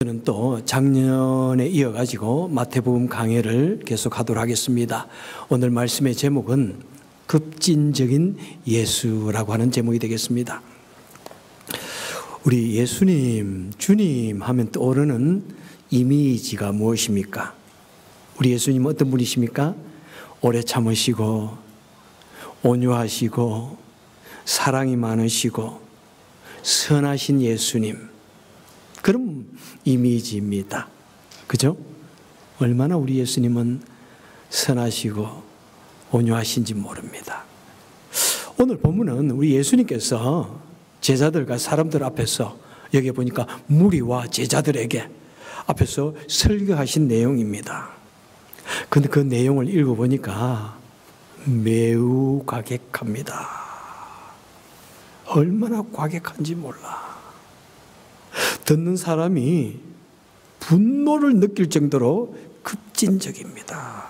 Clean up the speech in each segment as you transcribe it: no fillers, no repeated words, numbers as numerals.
저는 또 작년에 이어가지고 마태복음 강해를 계속하도록 하겠습니다. 오늘 말씀의 제목은 급진적인 예수라고 하는 제목이 되겠습니다. 우리 예수님, 주님 하면 떠오르는 이미지가 무엇입니까? 우리 예수님은 어떤 분이십니까? 오래 참으시고 온유하시고 사랑이 많으시고 선하신 예수님, 그런 이미지입니다. 그죠? 얼마나 우리 예수님은 선하시고 온유하신지 모릅니다. 오늘 본문은 우리 예수님께서 제자들과 사람들 앞에서 여기 보니까 무리와 제자들에게 앞에서 설교하신 내용입니다. 그런데 그 내용을 읽어보니까 매우 과격합니다. 얼마나 과격한지 몰라. 듣는 사람이 분노를 느낄 정도로 급진적입니다.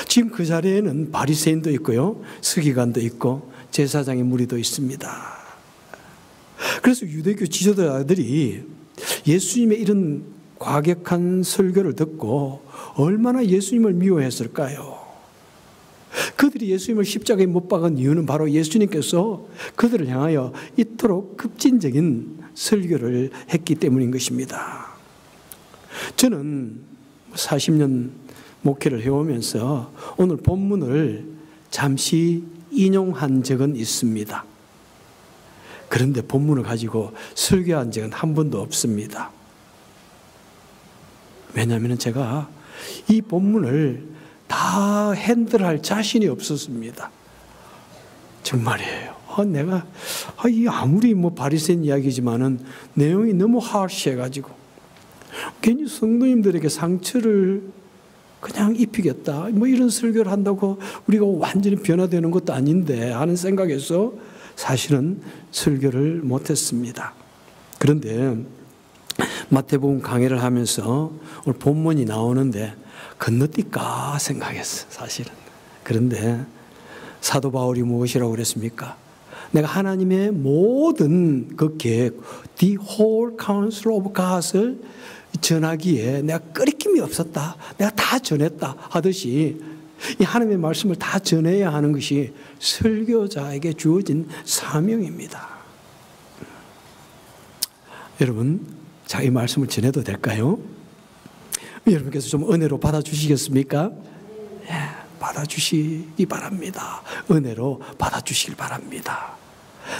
지금 그 자리에는 바리새인도 있고요, 서기관도 있고 제사장의 무리도 있습니다. 그래서 유대교 지도자들이 예수님의 이런 과격한 설교를 듣고 얼마나 예수님을 미워했을까요? 그들이 예수님을 십자가에 못 박은 이유는 바로 예수님께서 그들을 향하여 이토록 급진적인 설교를 했기 때문인 것입니다. 저는 40년 목회를 해오면서 오늘 본문을 잠시 인용한 적은 있습니다. 그런데 본문을 가지고 설교한 적은 한 번도 없습니다. 왜냐하면 제가 이 본문을 다 핸들할 자신이 없었습니다. 정말이에요. 내가 아무리 바리새인 이야기지만은 내용이 너무 하시해가지고 괜히 성도님들에게 상처를 그냥 입히겠다, 이런 설교를 한다고 우리가 완전히 변화되는 것도 아닌데 하는 생각에서 사실은 설교를 못했습니다. 그런데 마태복음 강해를 하면서 오늘 본문이 나오는데 건너뛸까 생각했어, 사실은. 그런데 사도 바울이 무엇이라고 그랬습니까? 내가 하나님의 모든 그 계획, the whole counsel of God을 전하기에 내가 끄리낌이 없었다, 내가 다 전했다 하듯이 이 하나님의 말씀을 다 전해야 하는 것이 설교자에게 주어진 사명입니다. 여러분, 자, 이 말씀을 전해도 될까요? 여러분께서 좀 은혜로 받아주시겠습니까? 예, 받아주시기 바랍니다. 은혜로 받아주시길 바랍니다.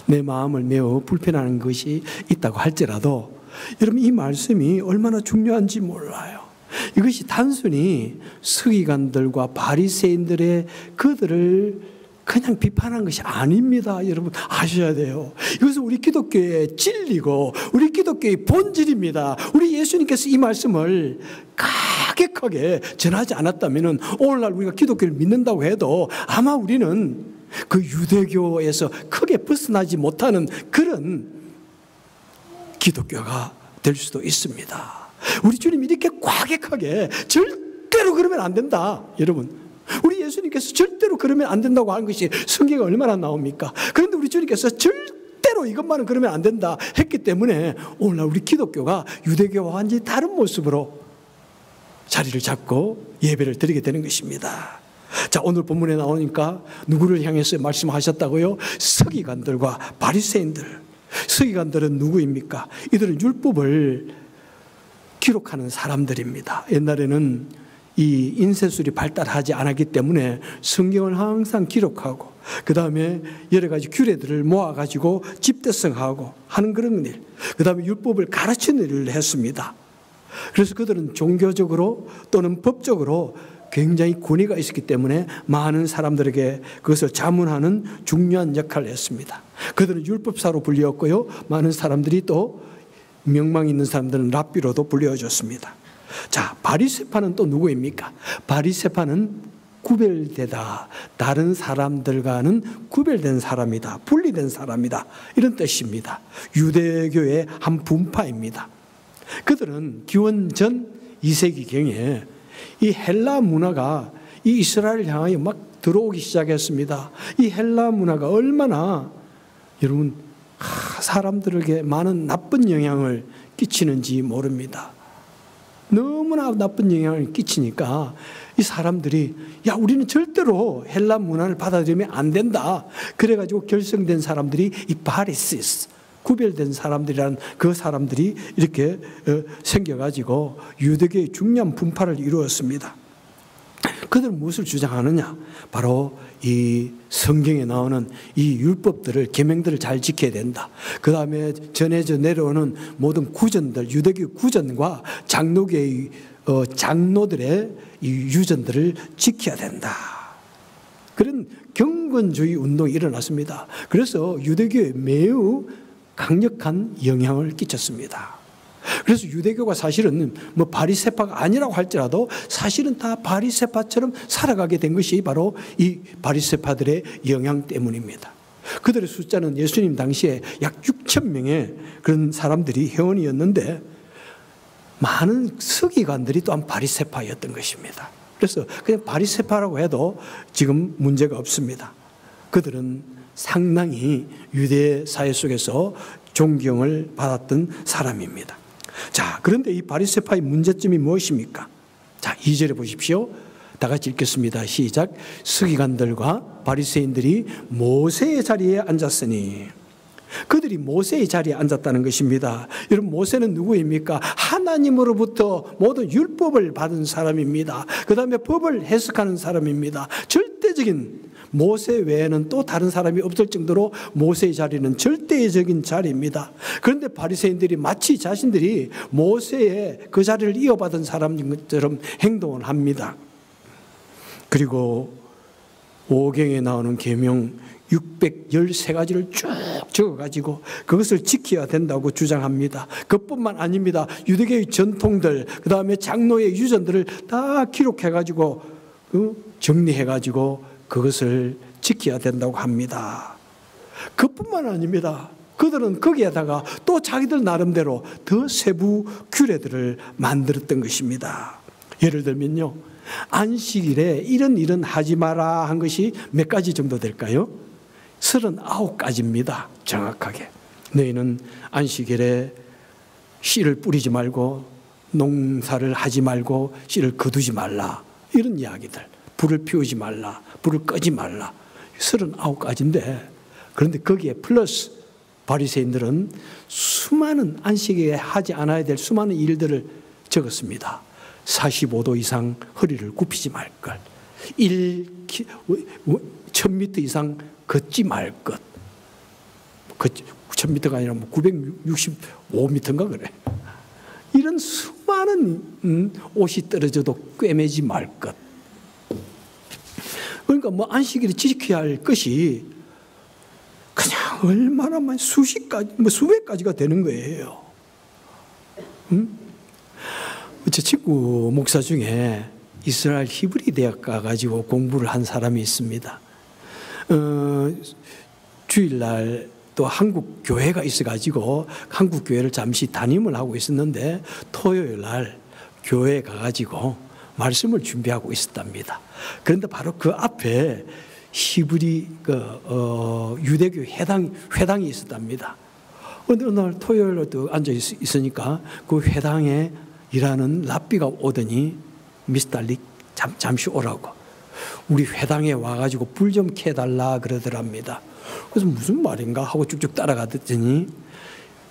내 마음을 매우 불편한 것이 있다고 할지라도 여러분, 이 말씀이 얼마나 중요한지 몰라요. 이것이 단순히 서기관들과 바리새인들의 그들을 그냥 비판한 것이 아닙니다. 여러분 아셔야 돼요. 이것은 우리 기독교의 진리고 우리 기독교의 본질입니다. 우리 예수님께서 이 말씀을 가격하게 전하지 않았다면 오늘날 우리가 기독교를 믿는다고 해도 아마 우리는 그 유대교에서 크게 벗어나지 못하는 그런 기독교가 될 수도 있습니다. 우리 주님이 이렇게 과격하게 절대로 그러면 안 된다. 여러분, 우리 예수님께서 절대로 그러면 안 된다고 하는 것이 성경에 얼마나 나옵니까? 그런데 우리 주님께서 절대로 이것만은 그러면 안 된다 했기 때문에 오늘날 우리 기독교가 유대교와 완전히 다른 모습으로 자리를 잡고 예배를 드리게 되는 것입니다. 자, 오늘 본문에 나오니까 누구를 향해서 말씀하셨다고요? 서기관들과 바리새인들. 서기관들은 누구입니까? 이들은 율법을 기록하는 사람들입니다. 옛날에는 이 인쇄술이 발달하지 않았기 때문에 성경을 항상 기록하고 그 다음에 여러 가지 규례들을 모아가지고 집대성하고 하는 그런 일, 그 다음에 율법을 가르치는 일을 했습니다. 그래서 그들은 종교적으로 또는 법적으로 굉장히 권위가 있었기 때문에 많은 사람들에게 그것을 자문하는 중요한 역할을 했습니다. 그들은 율법사로 불리었고요, 많은 사람들이 또 명망 있는 사람들은 랍비로도 불려졌습니다. 자, 바리새파는 또 누구입니까? 바리새파는 구별되다, 다른 사람들과는 구별된 사람이다, 분리된 사람이다, 이런 뜻입니다. 유대교의 한 분파입니다. 그들은 기원전 2세기경에 이 헬라 문화가 이 이스라엘을 향하여 막 들어오기 시작했습니다. 이 헬라 문화가 얼마나 여러분 사람들에게 많은 나쁜 영향을 끼치는지 모릅니다. 너무나 나쁜 영향을 끼치니까 이 사람들이 야, 우리는 절대로 헬라 문화를 받아들이면 안 된다. 그래가지고 결성된 사람들이 이 파리시스, 구별된 사람들이란 그 사람들이 이렇게 생겨가지고 유대교의 중요한 분파를 이루었습니다. 그들은 무엇을 주장하느냐? 바로 이 성경에 나오는 이 율법들을, 계명들을 잘 지켜야 된다. 그 다음에 전해져 내려오는 모든 구전들, 유대교 구전과 장로교의 장로들의 이 유전들을 지켜야 된다. 그런 경건주의 운동이 일어났습니다. 그래서 유대교에 매우 강력한 영향을 끼쳤습니다. 그래서 유대교가 사실은 뭐 바리새파가 아니라고 할지라도 사실은 다 바리새파처럼 살아가게 된 것이 바로 이 바리새파들의 영향 때문입니다. 그들의 숫자는 예수님 당시에 약 6천 명의 그런 사람들이 회원이었는데 많은 서기관들이 또한 바리새파였던 것입니다. 그래서 그냥 바리새파라고 해도 지금 문제가 없습니다. 그들은 상당히 유대 사회 속에서 존경을 받았던 사람입니다. 자, 그런데 이 바리새파의 문제점이 무엇입니까? 자, 2절에 보십시오. 다 같이 읽겠습니다. 시작. 서기관들과 바리새인들이 모세의 자리에 앉았으니. 그들이 모세의 자리에 앉았다는 것입니다. 여러분, 모세는 누구입니까? 하나님으로부터 모든 율법을 받은 사람입니다. 그 다음에 법을 해석하는 사람입니다. 절대적인, 모세 외에는 또 다른 사람이 없을 정도로 모세의 자리는 절대적인 자리입니다. 그런데 바리새인들이 마치 자신들이 모세의 그 자리를 이어받은 사람처럼 행동을 합니다. 그리고 5경에 나오는 계명 613가지를 쭉 적어가지고 그것을 지켜야 된다고 주장합니다. 그뿐만 아닙니다. 유대교의 전통들, 그 다음에 장로의 유전들을 다 기록해가지고 정리해가지고 그것을 지켜야 된다고 합니다. 그뿐만 아닙니다. 그들은 거기에다가 또 자기들 나름대로 더 세부 규례들을 만들었던 것입니다. 예를 들면요, 안식일에 이런 하지 마라 한 것이 몇 가지 정도 될까요? 39가지입니다. 정확하게. 너희는 안식일에 씨를 뿌리지 말고 농사를 하지 말고 씨를 거두지 말라. 이런 이야기들. 불을 피우지 말라. 불을 끄지 말라. 39가지인데 그런데 거기에 플러스 바리새인들은 수많은 안식일에 하지 않아야 될 수많은 일들을 적었습니다. 45도 이상 허리를 굽히지 말 것. 1000m 이상 걷지 말 것. 1000m가 아니라 965m인가 그래. 이런 수많은 옷이 떨어져도 꿰매지 말 것. 그러니까 뭐 안식일에 지켜야 할 것이 그냥 얼마나 수십 가지, 수백 가지가 되는 거예요. 제 친구 목사 중에 이스라엘 히브리 대학 가가지고 공부를 한 사람이 있습니다. 주일날 또 한국 교회가 있어가지고 한국 교회를 잠시 담임을 하고 있었는데 토요일 날 교회에 가가지고 말씀을 준비하고 있었답니다. 그런데 바로 그 앞에 히브리 유대교 회당이 있었답니다. 어느 날 토요일에 또 앉아 있으니까 그 회당에 일하는 랍비가 오더니 미스달리 잠시 오라고. 우리 회당에 와가지고 불 좀 켜달라 그러더랍니다. 그래서 무슨 말인가 하고 쭉쭉 따라가더니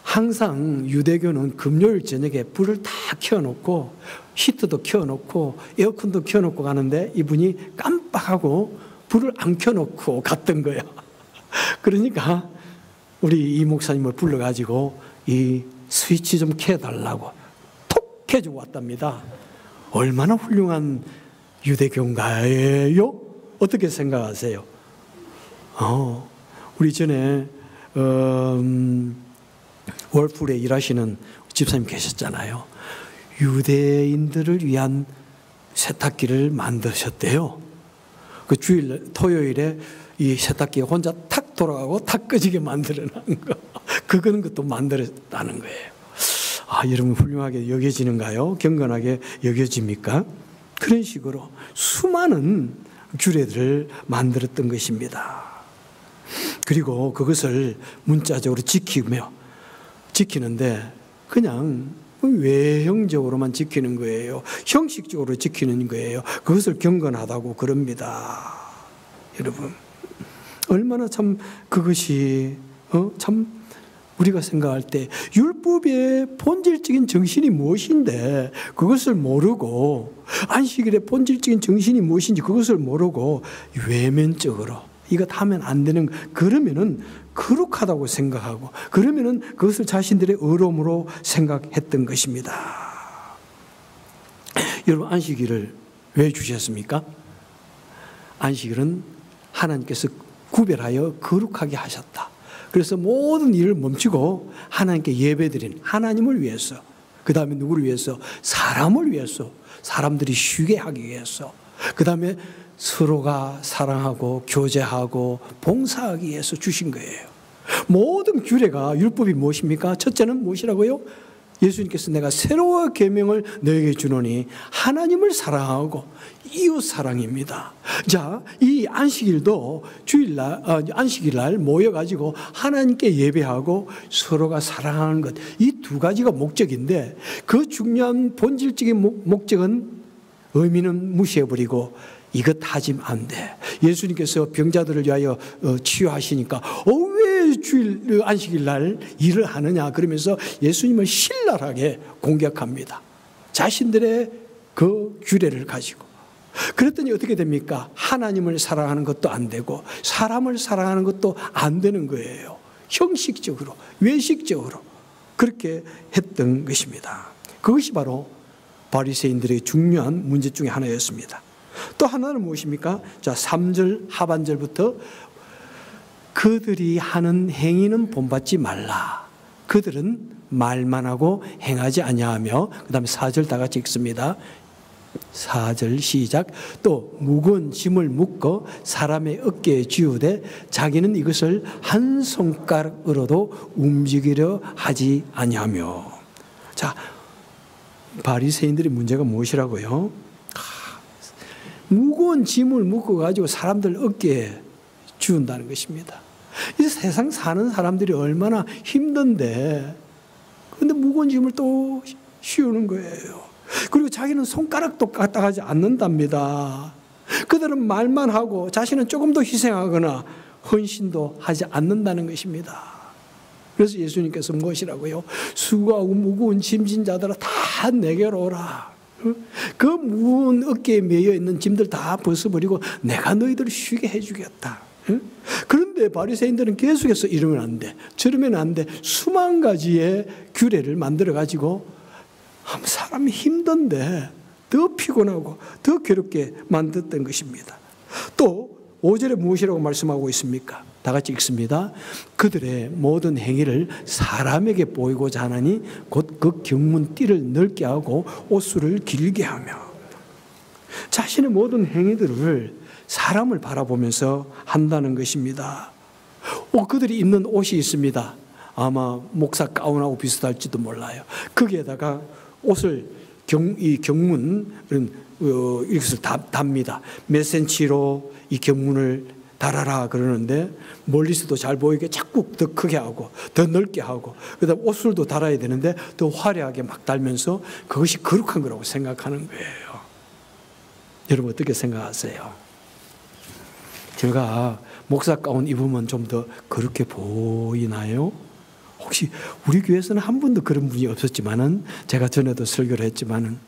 항상 유대교는 금요일 저녁에 불을 다 켜놓고 히터도 켜놓고 에어컨도 켜놓고 가는데 이분이 깜빡하고 불을 안 켜놓고 갔던 거예요. 그러니까 우리 이 목사님을 불러가지고 이 스위치 좀 켜달라고 톡 켜주고 왔답니다. 얼마나 훌륭한 유대교인가요? 어떻게 생각하세요? 우리 전에 월풀에 일하시는 집사님 계셨잖아요. 유대인들을 위한 세탁기를 만드셨대요. 그 토요일에 이 세탁기가 혼자 탁 돌아가고 탁 꺼지게 만들어놓은 거. 그거는 것도 만들었다는 거예요. 여러분 훌륭하게 여겨지는가요? 경건하게 여겨집니까? 그런 식으로 수많은 규례들을 만들었던 것입니다. 그리고 그것을 문자적으로 지키는데 그냥 외형적으로만 지키는 거예요. 형식적으로 지키는 거예요. 그것을 경건하다고 그럽니다. 여러분, 얼마나 참 그것이 참 우리가 생각할 때 율법의 본질적인 정신이 무엇인데 그것을 모르고, 안식일의 본질적인 정신이 무엇인지 그것을 모르고 외면적으로 이것 하면 안 되는, 그러면은 거룩하다고 생각하고, 그러면은 그것을 자신들의 의로움으로 생각했던 것입니다. 여러분, 안식일을 왜 주셨습니까? 안식일은 하나님께서 구별하여 거룩하게 하셨다. 그래서 모든 일을 멈추고 하나님께 예배드리는, 하나님을 위해서, 그 다음에 누구를 위해서? 사람을 위해서, 사람들이 쉬게 하기 위해서, 그 다음에 서로가 사랑하고 교제하고 봉사하기 위해서 주신 거예요. 모든 규례가, 율법이 무엇입니까? 첫째는 무엇이라고요? 예수님께서 내가 새로운 계명을 너에게 주노니 하나님을 사랑하고 이웃 사랑입니다. 자, 이 안식일도 주일날, 안식일날 모여가지고 하나님께 예배하고 서로가 사랑하는 것, 이 두 가지가 목적인데, 그 중요한 본질적인 목적은, 의미는 무시해버리고 이것 하지면 안 돼. 예수님께서 병자들을 위하여 치유하시니까 왜 주일 안식일 날 일을 하느냐 그러면서 예수님을 신랄하게 공격합니다. 자신들의 그 규례를 가지고. 그랬더니 어떻게 됩니까? 하나님을 사랑하는 것도 안 되고 사람을 사랑하는 것도 안 되는 거예요. 형식적으로, 외식적으로 그렇게 했던 것입니다. 그것이 바로 바리새인들의 중요한 문제 중에 하나였습니다. 또 하나는 무엇입니까? 자, 3절 하반절부터 그들이 하는 행위는 본받지 말라. 그들은 말만 하고 행하지 아니하며, 그 다음에 4절 다 같이 읽습니다. 4절 시작. 또 무거운 짐을 묶어 사람의 어깨에 쥐우되 자기는 이것을 한 손가락으로도 움직이려 하지 아니하며. 자, 바리새인들의 문제가 무엇이라고요? 무거운 짐을 묶어가지고 사람들 어깨에 쥐운다는 것입니다. 이 세상 사는 사람들이 얼마나 힘든데, 그런데 무거운 짐을 또 씌우는 거예요. 그리고 자기는 손가락도 까딱하지 않는답니다. 그들은 말만 하고 자신은 조금 더 희생하거나 헌신도 하지 않는다는 것입니다. 그래서 예수님께서 무엇이라고요? 수고하고 무거운 짐진 자들아 다 내게로 오라. 그 무거운 어깨에 매여 있는 짐들 다 벗어버리고 내가 너희들을 쉬게 해주겠다. 그런데 바리새인들은 계속해서 이러면 안 돼, 저러면 안 돼, 수만 가지의 규례를 만들어 가지고 사람이 힘든데 더 피곤하고 더 괴롭게 만들었던 것입니다. 또 5절에 무엇이라고 말씀하고 있습니까? 다 같이 읽습니다. 그들의 모든 행위를 사람에게 보이고자 하나니 곧 그 경문 띠를 넓게 하고 옷수를 길게 하며. 자신의 모든 행위들을 사람을 바라보면서 한다는 것입니다. 그들이 입는 옷이 있습니다. 아마 목사 가운하고 비슷할지도 몰라요. 거기에다가 옷을 이 경문 이것을 답니다. 몇 센치로 이 경문을 달아라 그러는데 멀리서도 잘 보이게 자꾸 더 크게 하고 더 넓게 하고, 그다음 옷술도 달아야 되는데 더 화려하게 막 달면서 그것이 거룩한 거라고 생각하는 거예요. 여러분 어떻게 생각하세요? 제가 목사 가운 입으면 좀 더 그렇게 보이나요? 혹시 우리 교회에서는 한 번도 그런 분이 없었지만은, 제가 전에도 설교를 했지만은,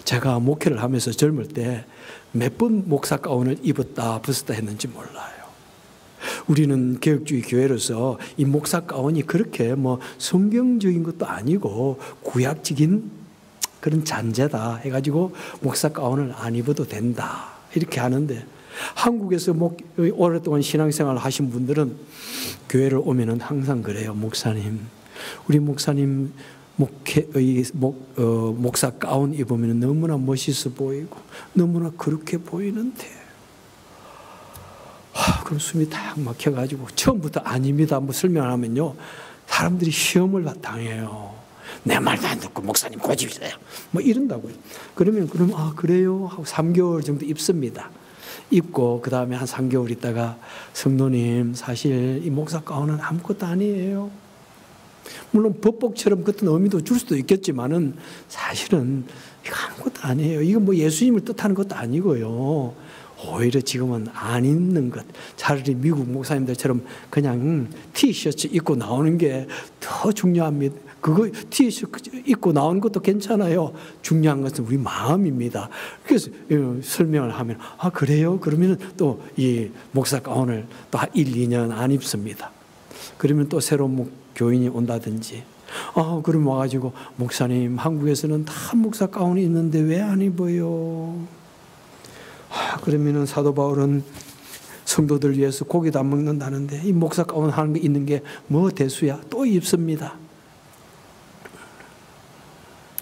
제가 목회를 하면서 젊을 때 몇 번 목사 가운을 입었다 벗었다 했는지 몰라요. 우리는 개혁주의 교회로서 이 목사 가운이 그렇게 뭐 성경적인 것도 아니고 구약적인 그런 잔재다 해가지고 목사 가운을 안 입어도 된다 이렇게 하는데, 한국에서 오랫동안 신앙생활을 하신 분들은 교회를 오면은 항상 그래요. 목사님, 우리 목사님 목사 가운 입으면 너무나 멋있어 보이고 너무나 그렇게 보이는데, 그럼 숨이 딱 막혀가지고 처음부터 아닙니다 뭐 설명하면요, 사람들이 시험을 당해요. 내 말도 안 듣고 목사님 고집이세요 뭐 이런다고요. 그럼 그래요 하고 3개월 정도 입습니다. 입고 그 다음에 한 3개월 있다가, 성도님 사실 이 목사 가운은 아무것도 아니에요. 물론 법복처럼 같은 의미도 줄 수도 있겠지만은 사실은 이거 아무것도 아니에요. 이거 뭐 예수님을 뜻하는 것도 아니고요. 오히려 지금은 안 입는 것, 차라리 미국 목사님들처럼 그냥 티셔츠 입고 나오는 게 더 중요합니다. 그거 티셔츠 입고 나오는 것도 괜찮아요. 중요한 것은 우리 마음입니다. 그래서 설명을 하면 아 그래요? 그러면 또 이 목사 가운을 또 1, 2년 안 입습니다. 그러면 또 새로운 교인이 온다든지 그럼 와가지고 목사님 한국에서는 다 목사 가운이 있는데 왜 안 입어요? 그러면은 사도 바울은 성도들 위해서 고기도 안 먹는다는데 이 목사 가운 하는 게 있는 게 뭐 대수야? 또 입습니다.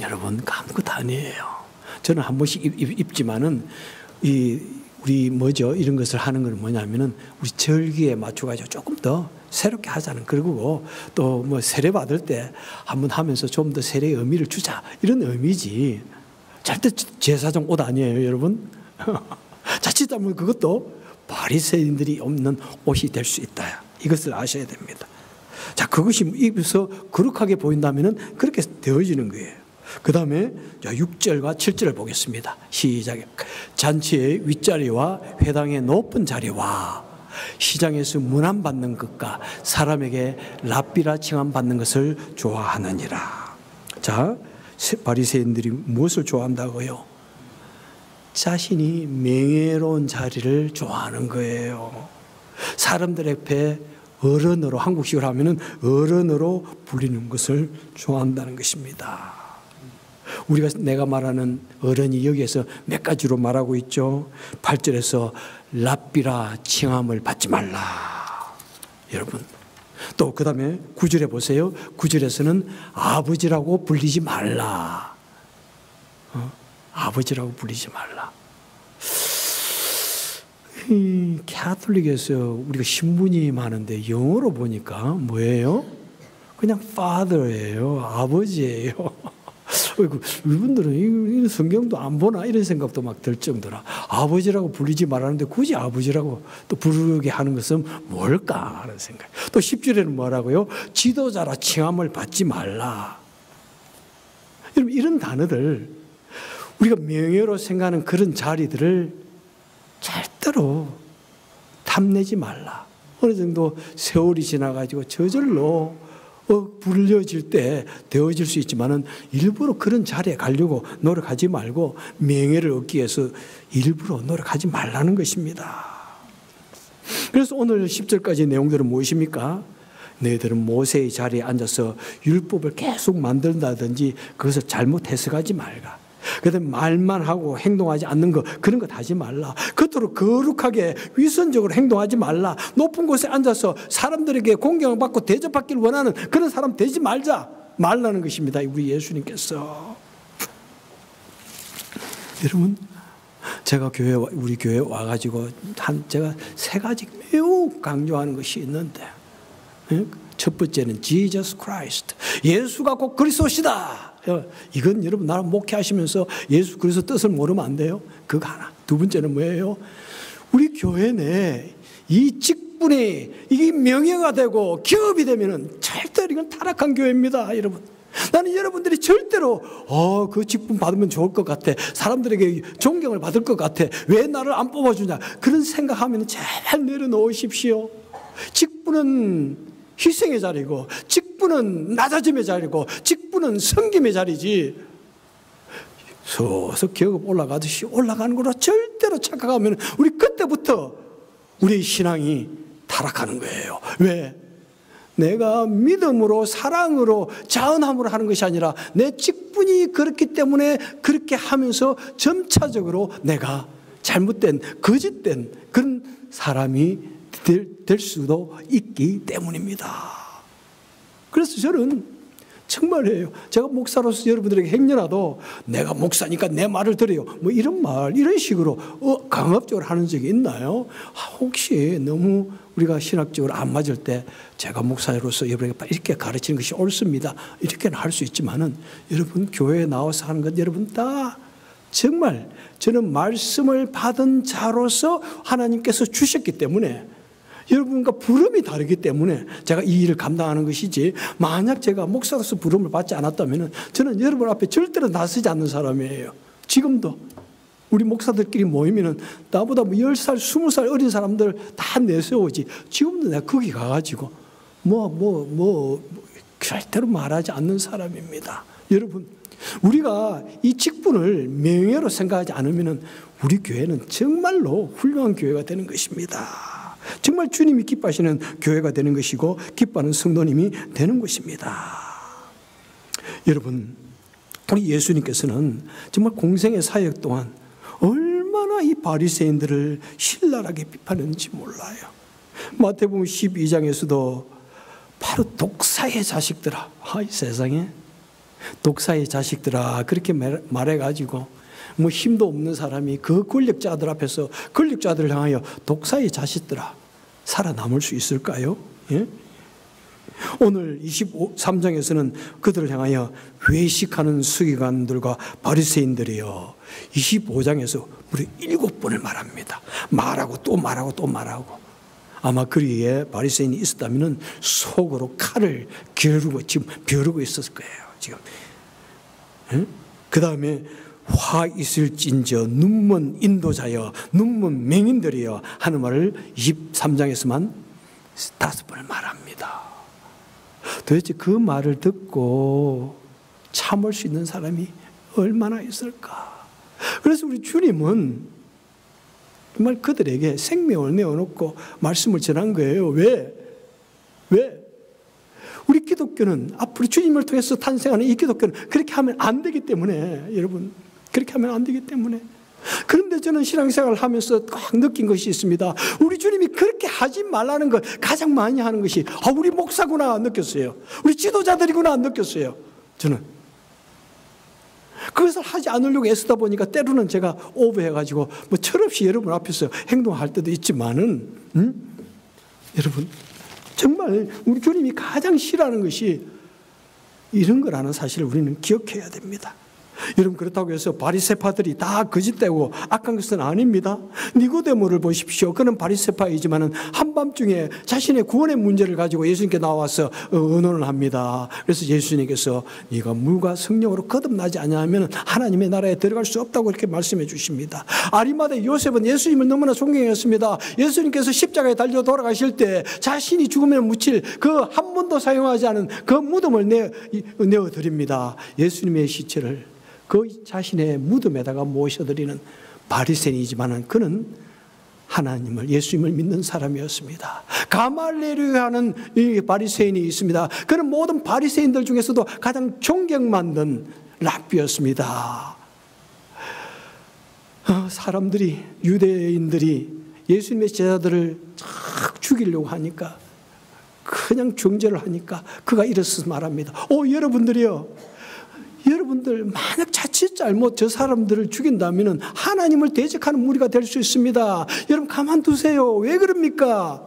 여러분 아무것도 아니에요. 저는 한 번씩 입지만은 우리 뭐죠? 이런 것을 하는 건 뭐냐면은 우리 절기에 맞춰가지고 조금 더 새롭게 하자는 그리고 또 뭐 세례 받을 때 한번 하면서 좀 더 세례의 의미를 주자 이런 의미지. 절대 제사장 옷 아니에요, 여러분. 자칫하면 그것도 바리새인들이 없는 옷이 될 수 있다. 이것을 아셔야 됩니다. 자, 그것이 입에서 거룩하게 보인다면은 그렇게 되어지는 거예요. 그 다음에 6절과 7절을 보겠습니다. 시작. 잔치의 윗자리와 회당의 높은 자리와 시장에서 문안받는 것과 사람에게 랍비라 칭함받는 것을 좋아하느니라. 자, 바리새인들이 무엇을 좋아한다고요? 자신이 명예로운 자리를 좋아하는 거예요. 사람들 앞에 어른으로, 한국식으로 하면은 어른으로 불리는 것을 좋아한다는 것입니다. 내가 말하는 어른이 여기에서 몇 가지로 말하고 있죠. 8절에서 랍비라 칭함을 받지 말라. 여러분. 또 그 다음에 9절에 보세요. 9절에서는 아버지라고 불리지 말라. 아버지라고 불리지 말라. 이 가톨릭에서 우리가 신부님 하는데 영어로 보니까 뭐예요? 그냥 father예요. 아버지예요. 이분들은 이 성경도 안 보나 이런 생각도 막 들 정도로 아버지라고 불리지 말라는데 굳이 아버지라고 또 부르게 하는 것은 뭘까 하는 생각. 또 10절에는 뭐라고요? 지도자라 칭함을 받지 말라. 여러분 이런 단어들 우리가 명예로 생각하는 그런 자리들을 절대로 탐내지 말라. 어느 정도 세월이 지나가지고 저절로 불려질 때 되어질 수 있지만은 일부러 그런 자리에 가려고 노력하지 말고 명예를 얻기 위해서 일부러 노력하지 말라는 것입니다. 그래서 오늘 10절까지 내용들은 무엇입니까? 너희들은 모세의 자리에 앉아서 율법을 계속 만든다든지 그것을 잘못 해석하지 말라. 그다음에 말만 하고 행동하지 않는 거 그런 것 하지 말라. 그토록 거룩하게 위선적으로 행동하지 말라. 높은 곳에 앉아서 사람들에게 공경을 받고 대접받기를 원하는 그런 사람 되지 말라는 것입니다. 우리 예수님께서. 여러분 제가 우리 교회 와가지고 제가 3가지 매우 강조하는 것이 있는데 첫 번째는 Jesus Christ. 예수가 곧 그리스도시다. 이건 여러분 나랑 목회하시면서 예수 그리스도 뜻을 모르면 안 돼요. 그거 하나. 두 번째는 뭐예요? 우리 교회 내에 이 직분이 이게 명예가 되고 기업이 되면은 절대로 이건 타락한 교회입니다, 여러분. 나는 여러분들이 절대로 그 직분 받으면 좋을 것 같아. 사람들에게 존경을 받을 것 같아. 왜 나를 안 뽑아주냐. 그런 생각하면 제발 내려놓으십시오. 직분은 희생의 자리고 직분은 낮아짐의 자리고 직분은 섬김의 자리지 서서 계급 올라가듯이 올라가는 거로 절대로 착각하면 우리 그때부터 우리의 신앙이 타락하는 거예요. 왜? 내가 믿음으로 사랑으로 자은함으로 하는 것이 아니라 내 직분이 그렇기 때문에 그렇게 하면서 점차적으로 내가 잘못된 거짓된 그런 사람이 될 수도 있기 때문입니다. 그래서 저는 정말이에요. 제가 목사로서 여러분들에게 행여라도 내가 목사니까 내 말을 들어요. 뭐 이런 식으로 강압적으로 하는 적이 있나요? 혹시 너무 우리가 신학적으로 안 맞을 때 제가 목사로서 여러분에게 이렇게 가르치는 것이 옳습니다. 이렇게는 할 수 있지만은 여러분 교회에 나와서 하는 것 여러분 다 정말 저는 말씀을 받은 자로서 하나님께서 주셨기 때문에 여러분과 부름이 다르기 때문에 제가 이 일을 감당하는 것이지, 만약 제가 목사로서 부름을 받지 않았다면 저는 여러분 앞에 절대로 나서지 않는 사람이에요. 지금도 우리 목사들끼리 모이면 나보다 10살, 20살 어린 사람들 다 내세우지. 지금도 내가 거기 가가지고 절대로 말하지 않는 사람입니다. 여러분, 우리가 이 직분을 명예로 생각하지 않으면 우리 교회는 정말로 훌륭한 교회가 되는 것입니다. 정말 주님이 기뻐하시는 교회가 되는 것이고 기뻐하는 성도님이 되는 것입니다. 여러분, 우리 예수님께서는 정말 공생의 사역 동안 얼마나 이 바리새인들을 신랄하게 비판했는지 몰라요. 마태복음 12장에서도 바로 독사의 자식들아, 이 세상에 독사의 자식들아 그렇게 말해가지고 힘도 없는 사람이 그 권력자들 앞에서 권력자들을 향하여 독사의 자식들아 살아남을 수 있을까요? 예? 오늘 23장에서는 그들을 향하여 외식하는 서기관들과 바리새인들이요, 25장에서 무려 7번을 말합니다. 말하고 또 말하고 또 말하고. 아마 거기에 바리새인이 있었다면 속으로 칼을 지금 벼르고 있었을 거예요. 지금. 그 다음에 화 있을진저 눈먼 인도자여 눈먼 맹인들이여 하는 말을 23장에서만 5번을 말합니다. 도대체 그 말을 듣고 참을 수 있는 사람이 얼마나 있을까? 그래서 우리 주님은 정말 그들에게 생명을 내어놓고 말씀을 전한 거예요. 왜? 우리 기독교는 앞으로 주님을 통해서 탄생하는 이 기독교는 그렇게 하면 안 되기 때문에, 여러분, 그렇게 하면 안 되기 때문에. 그런데 저는 신앙생활을 하면서 꽉 느낀 것이 있습니다. 우리 주님이 그렇게 하지 말라는 걸 가장 많이 하는 것이 우리 목사구나 느꼈어요. 우리 지도자들이구나 느꼈어요. 저는 그것을 하지 않으려고 애쓰다 보니까 때로는 제가 오버해가지고 철없이 여러분 앞에서 행동할 때도 있지만은, 여러분 정말 우리 주님이 가장 싫어하는 것이 이런 거라는 사실을 우리는 기억해야 됩니다. 여러분, 그렇다고 해서 바리새파들이 다 거짓되고 악한 것은 아닙니다. 니고데모를 보십시오. 그는 바리새파이지만은 한밤중에 자신의 구원의 문제를 가지고 예수님께 나와서 의논을 합니다. 그래서 예수님께서 네가 물과 성령으로 거듭나지 않으면 하나님의 나라에 들어갈 수 없다고 이렇게 말씀해 주십니다. 아리마대 요셉은 예수님을 너무나 존경했습니다. 예수님께서 십자가에 달려 돌아가실 때 자신이 죽음에 묻힐 그 한 번도 사용하지 않은 그 무덤을 내어드립니다. 예수님의 시체를 그 자신의 무덤에다가 모셔드리는 바리새인이지만은 그는 하나님을, 예수님을 믿는 사람이었습니다. 가말리엘이라는 이 바리새인이 있습니다. 그는 모든 바리새인들 중에서도 가장 존경받는 랍비였습니다. 사람들이, 유대인들이 예수님의 제자들을 쫙 죽이려고 하니까, 그냥 정죄를 하니까 그가 이렇게 말합니다. 여러분들 만약 자칫 잘못 저 사람들을 죽인다면 하나님을 대적하는 무리가 될 수 있습니다. 여러분 가만두세요. 왜 그럽니까?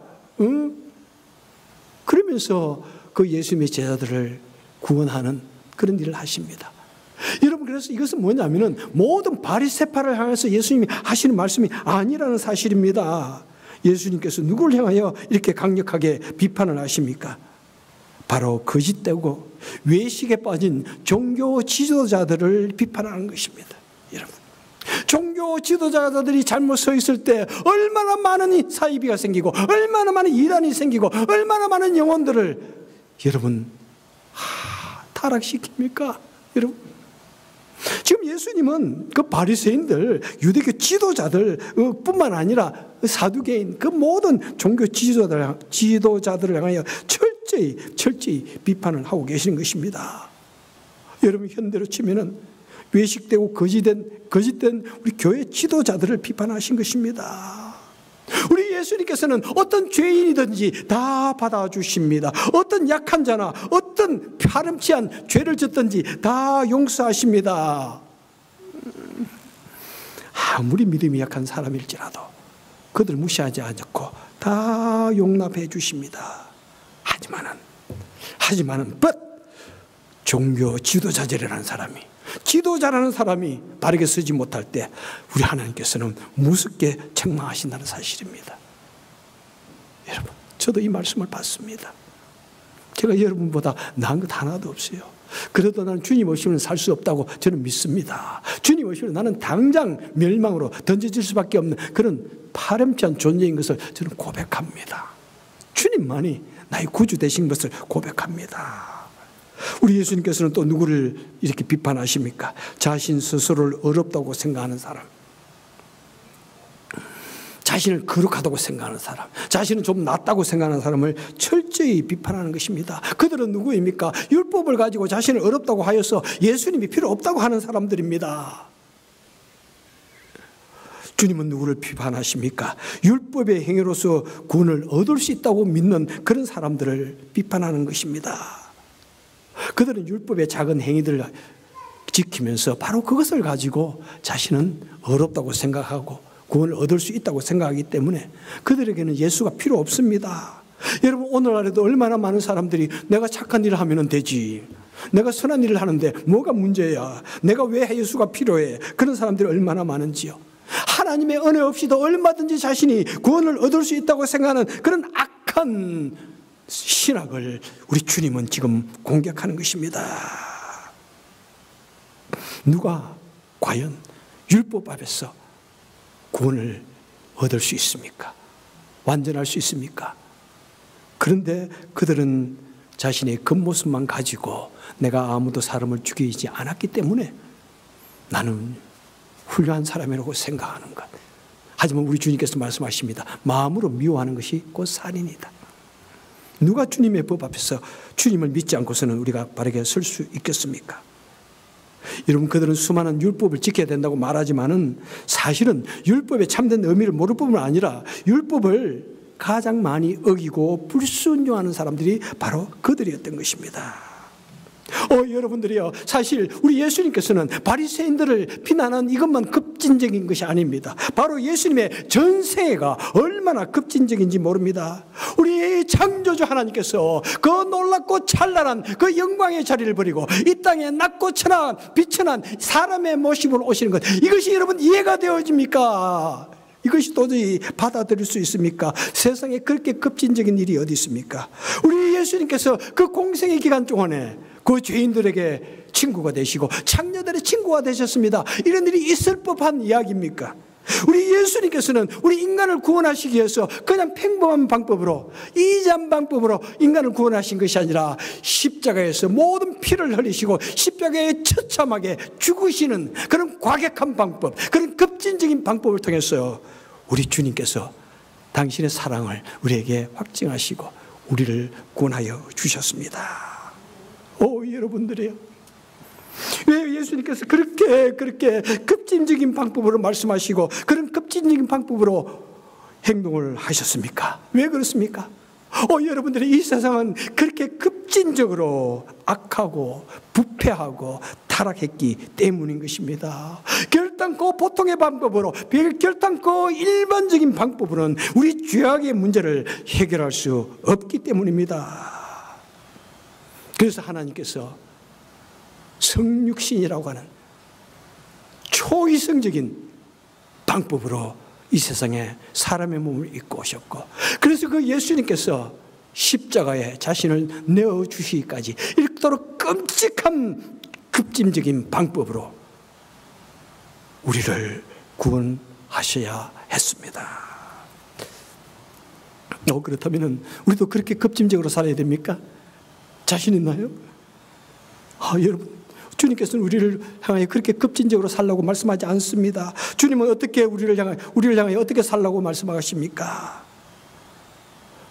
그러면서 그 예수님의 제자들을 구원하는 그런 일을 하십니다. 여러분, 그래서 이것은 뭐냐면은 모든 바리새파를 향해서 예수님이 하시는 말씀이 아니라는 사실입니다. 예수님께서 누구를 향하여 이렇게 강력하게 비판을 하십니까? 바로 거짓되고 외식에 빠진 종교 지도자들을 비판하는 것입니다. 여러분, 종교 지도자들이 잘못 서 있을 때 얼마나 많은 사이비가 생기고 얼마나 많은 이단이 생기고 얼마나 많은 영혼들을 여러분 타락시킵니까? 여러분, 지금 예수님은 그 바리새인들, 유대교 지도자들 뿐만 아니라 사두개인 그 모든 종교 지도자들을 향하여 철저히 비판을 하고 계시는 것입니다. 여러분, 현대로 치면은 외식되고 거짓된 우리 교회 지도자들을 비판하신 것입니다. 우리 예수님께서는 어떤 죄인이든지 다 받아주십니다. 어떤 약한 자나 어떤 파렴치한 죄를 짓든지 다 용서하십니다. 아무리 믿음이 약한 사람일지라도 그들 무시하지 않고 다 용납해 주십니다. 하지만은 종교 지도자라는 사람이 바르게 서지 못할 때 우리 하나님께서는 무섭게 책망하신다는 사실입니다. 여러분, 저도 이 말씀을 받습니다. 제가 여러분보다 나은 것 하나도 없어요. 그래도 나는 주님 없이는 살 수 없다고 저는 믿습니다. 주님 없이는 나는 당장 멸망으로 던져질 수밖에 없는 그런 파렴치한 존재인 것을 저는 고백합니다. 주님만이 나의 구주 되신 것을 고백합니다. 우리 예수님께서는 또 누구를 이렇게 비판하십니까? 자신 스스로를 어렵다고 생각하는 사람, 자신을 거룩하다고 생각하는 사람, 자신은 좀 낫다고 생각하는 사람을 철저히 비판하는 것입니다. 그들은 누구입니까? 율법을 가지고 자신을 어렵다고 하여서 예수님이 필요 없다고 하는 사람들입니다. 주님은 누구를 비판하십니까? 율법의 행위로서 구원을 얻을 수 있다고 믿는 그런 사람들을 비판하는 것입니다. 그들은 율법의 작은 행위들을 지키면서 바로 그것을 가지고 자신은 어렵다고 생각하고 구원을 얻을 수 있다고 생각하기 때문에 그들에게는 예수가 필요 없습니다. 여러분, 오늘날에도 얼마나 많은 사람들이 내가 착한 일을 하면 되지, 내가 선한 일을 하는데 뭐가 문제야, 내가 왜 예수가 필요해, 그런 사람들이 얼마나 많은지요. 하나님의 은혜 없이도 얼마든지 자신이 구원을 얻을 수 있다고 생각하는 그런 악한 신학을 우리 주님은 지금 공격하는 것입니다. 누가 과연 율법 앞에서 구원을 얻을 수 있습니까? 완전할 수 있습니까? 그런데 그들은 자신의 겉모습만 가지고 내가 아무도 사람을 죽이지 않았기 때문에 나는 훌륭한 사람이라고 생각하는 것. 하지만 우리 주님께서 말씀하십니다. 마음으로 미워하는 것이 곧 살인이다. 누가 주님의 법 앞에서 주님을 믿지 않고서는 우리가 바르게 설 수 있겠습니까? 여러분, 그들은 수많은 율법을 지켜야 된다고 말하지만은 사실은 율법의 참된 의미를 모를 뿐만 아니라 율법을 가장 많이 어기고 불순종하는 사람들이 바로 그들이었던 것입니다. 여러분들이요, 사실 우리 예수님께서는 바리새인들을 비난한 이것만 급진적인 것이 아닙니다. 바로 예수님의 전생애가 얼마나 급진적인지 모릅니다. 우리 창조주 하나님께서 그 놀랍고 찬란한 그 영광의 자리를 버리고 이 땅에 낮고 천한 비천한 사람의 모습으로 오시는 것, 이것이 여러분 이해가 되어집니까? 이것이 도저히 받아들일 수 있습니까? 세상에 그렇게 급진적인 일이 어디 있습니까? 우리 예수님께서 그 공생의 기간 동안에 그 죄인들에게 친구가 되시고 창녀들의 친구가 되셨습니다. 이런 일이 있을 법한 이야기입니까? 우리 예수님께서는 우리 인간을 구원하시기 위해서 그냥 평범한 방법으로, 이지한 방법으로 인간을 구원하신 것이 아니라 십자가에서 모든 피를 흘리시고 십자가에 처참하게 죽으시는 그런 과격한 방법, 그런 급진적인 방법을 통해서 우리 주님께서 당신의 사랑을 우리에게 확증하시고 우리를 구원하여 주셨습니다. 여러분들이요, 왜 예수님께서 그렇게 급진적인 방법으로 말씀하시고 그런 급진적인 방법으로 행동을 하셨습니까? 왜 그렇습니까? 여러분들이 이 세상은 그렇게 급진적으로 악하고 부패하고 타락했기 때문인 것입니다. 결단코 보통의 방법으로, 결단코 일반적인 방법으로는 우리 죄악의 문제를 해결할 수 없기 때문입니다. 그래서 하나님께서 성육신이라고 하는 초이성적인 방법으로 이 세상에 사람의 몸을 입고 오셨고, 그래서 그 예수님께서 십자가에 자신을 내어주시기까지 이렇도록 끔찍한 급진적인 방법으로 우리를 구원하셔야 했습니다. 그렇다면 우리도 그렇게 급진적으로 살아야 됩니까? 자신 있나요? 여러분, 주님께서는 우리를 향하여 그렇게 급진적으로 살라고 말씀하지 않습니다. 주님은 어떻게 우리를 향하여 어떻게 살라고 말씀하십니까?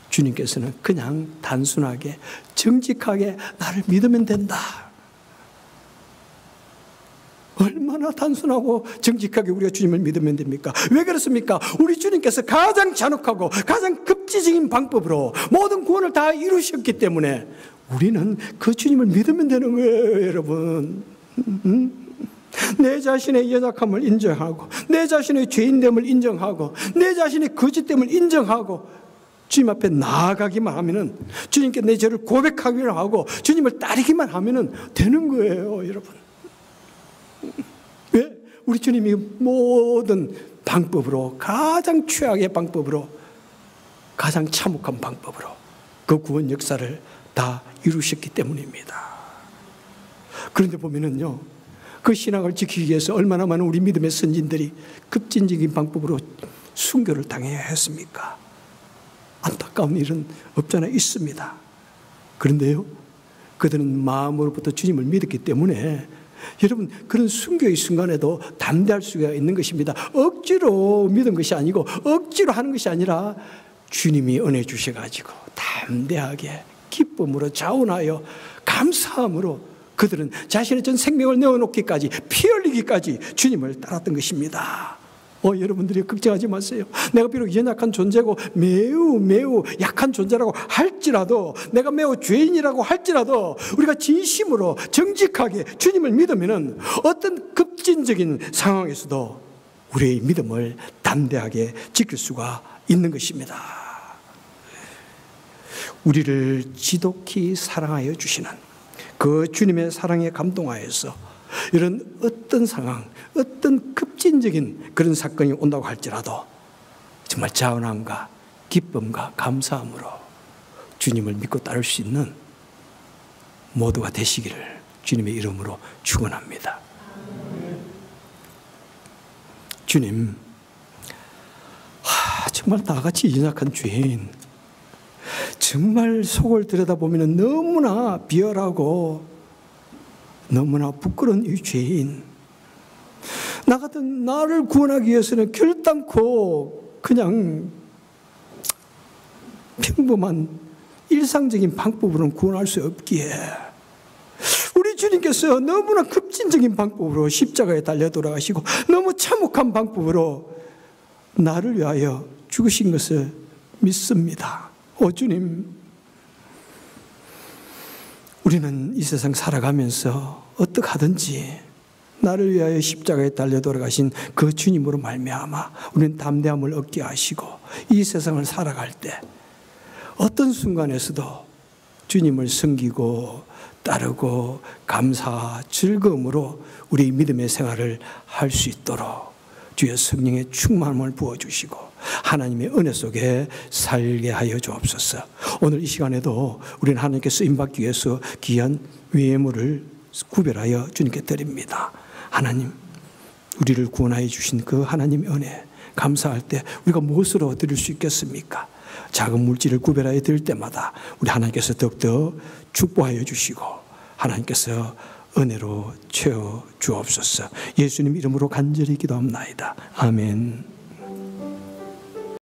주님께서는 그냥 단순하게 정직하게 나를 믿으면 된다. 얼마나 단순하고 정직하게 우리가 주님을 믿으면 됩니까? 왜 그렇습니까? 우리 주님께서 가장 잔혹하고 가장 급진적인 방법으로 모든 구원을 다 이루셨기 때문에 우리는 그 주님을 믿으면 되는 거예요, 여러분. 내 자신의 연약함을 인정하고, 내 자신의 죄인됨을 인정하고, 내 자신의 거짓됨을 인정하고 주님 앞에 나아가기만 하면은, 주님께 내 죄를 고백하기만 하고 주님을 따르기만 하면은 되는 거예요, 여러분. 왜? 우리 주님이 모든 방법으로, 가장 최악의 방법으로, 가장 참혹한 방법으로 그 구원 역사를 다 이루셨기 때문입니다. 그런데 보면은요, 그 신앙을 지키기 위해서 얼마나 많은 우리 믿음의 선진들이 급진적인 방법으로 순교를 당해야 했습니까? 안타까운 일은 없잖아 있습니다. 그런데요, 그들은 마음으로부터 주님을 믿었기 때문에 여러분, 그런 순교의 순간에도 담대할 수가 있는 것입니다. 억지로 믿은 것이 아니고 억지로 하는 것이 아니라 주님이 은혜 주셔가지고 담대하게 기쁨으로 자원하여 감사함으로 그들은 자신의 전 생명을 내어놓기까지, 피 흘리기까지 주님을 따랐던 것입니다. 여러분들이 걱정하지 마세요. 내가 비록 연약한 존재고 매우 약한 존재라고 할지라도, 내가 매우 죄인이라고 할지라도 우리가 진심으로 정직하게 주님을 믿으면 어떤 급진적인 상황에서도 우리의 믿음을 담대하게 지킬 수가 있는 것입니다. 우리를 지독히 사랑하여 주시는 그 주님의 사랑에 감동하여서 이런 어떤 상황, 어떤 급진적인 그런 사건이 온다고 할지라도 정말 자원함과 기쁨과 감사함으로 주님을 믿고 따를 수 있는 모두가 되시기를 주님의 이름으로 축원합니다. 주님, 정말 나같이 연약한 죄인, 정말 속을 들여다보면 너무나 비열하고 너무나 부끄러운 이 죄인, 나 같은 나를 구원하기 위해서는 결단코 그냥 평범한 일상적인 방법으로는 구원할 수 없기에 우리 주님께서 너무나 급진적인 방법으로 십자가에 달려 돌아가시고 너무 참혹한 방법으로 나를 위하여 죽으신 것을 믿습니다. 주님, 우리는 이 세상 살아가면서 어떻게 하든지 나를 위하여 십자가에 달려 돌아가신 그 주님으로 말미암아 우리는 담대함을 얻게 하시고 이 세상을 살아갈 때 어떤 순간에서도 주님을 섬기고 따르고 감사, 즐거움으로 우리 믿음의 생활을 할 수 있도록 주의 성령의 충만함을 부어주시고 하나님의 은혜 속에 살게 하여 주옵소서. 오늘 이 시간에도 우리는 하나님께 쓰임받기 위해서 귀한 외물을 구별하여 주님께 드립니다. 하나님, 우리를 구원하여 주신 그 하나님의 은혜 감사할 때 우리가 무엇으로 드릴 수 있겠습니까? 작은 물질을 구별하여 드릴 때마다 우리 하나님께서 더욱더 축복하여 주시고 하나님께서 은혜로 채워 주옵소서. 예수님 이름으로 간절히 기도합나이다. 아멘.